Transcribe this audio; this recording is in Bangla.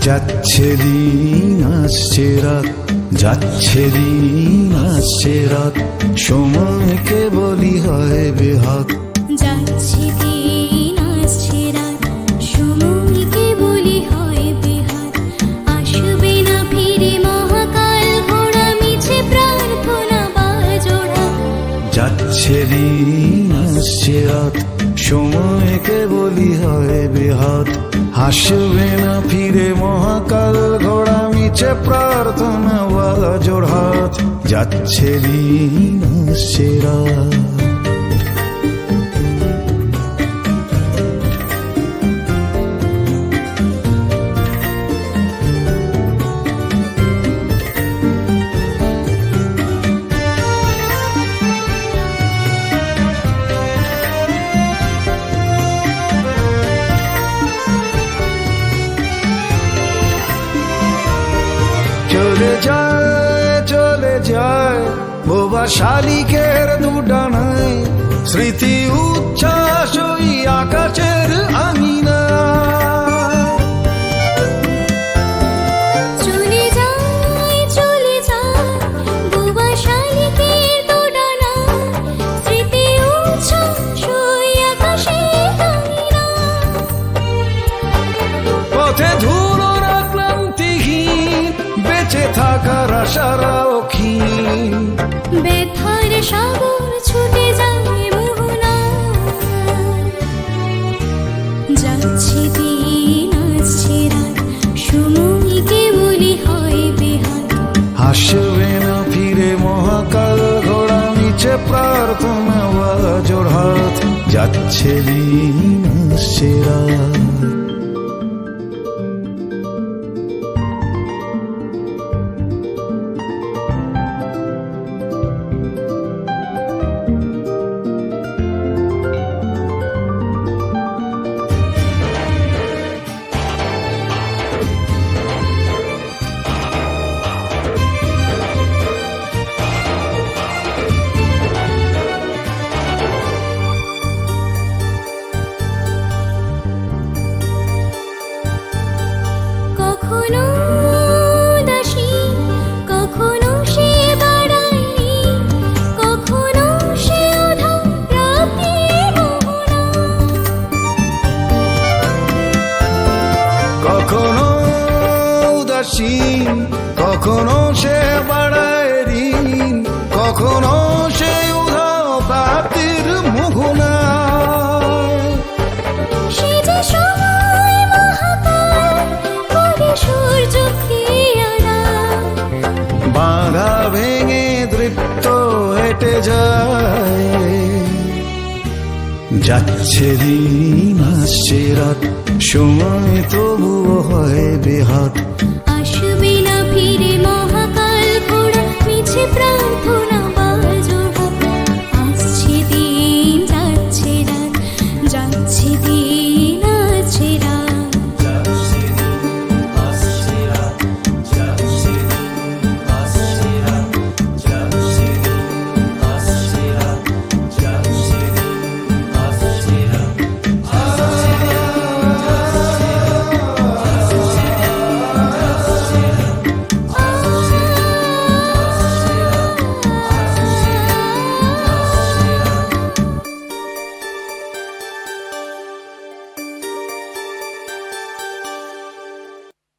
যাচ্ছে দিন আসছে রাত, যাচ্ছে দিন আসছে রাত, সময় কেবলই হয় বেহাত। যাচ্ছে দিন আসছে রাত, সময় কেবলই হয় বেহাত। আসবে না ফিরে মহাকাল, ঘোড়া মিছে প্রার্থনা বাজোড়া। যাচ্ছে দিন আসছে রাত, সময় কেবলই হয় বেহাত। হাসবে না ফিরে মহাকাল, ঘোড়া মিছে প্রার্থনা বাজোড়াত। যাচ্ছে দিন আসছে রাত। চলে যায় চলে যায় বোবা শালিকের দুডানায়, স্মৃতি উচ্ছ্বাস ওই আকাশের আঙিনা। চলে যায় বোবা শালিকের দুডানায়, স্মৃতি উচ্ছ্বাস ওই আকাশের আঙিনা। পথে ধুলোর ক্লান্তিহীন, বেঁচে থাকার আশারাও ক্ষীণ। ব্যথার সাগর ছুটে যায় মোহনা। যাচ্ছে দিন আসছে রাত, সময় কেবলই হয় বেহাত। হাসবে না ফিরে মহাকাল, ঘোড়া মিছে প্রার্থনা বাজোড়াত। যাচ্ছে দিন আসছে রাত। কখনো দাসী, কখনো সে বাড়ায় ঋণ, কখনো সে উধাও রাতের মোহনা। কখনো উদাসীন, কখনো সে বাড়ায় ঋণ, কখনো সে উধাও প্রাপ্তির মোহনা। সে যে সময় মহাকাল, করে সূর্য খেয়ারা। বাধা ভেঙে দৃপ্ত হেঁটে যায়। যাচ্ছে দিন আসছে রাত, সময় তবুও হয় বেহাত। আসবে না ফিরে মহাকাল, ঘোড়া মিছে প্রার্থনা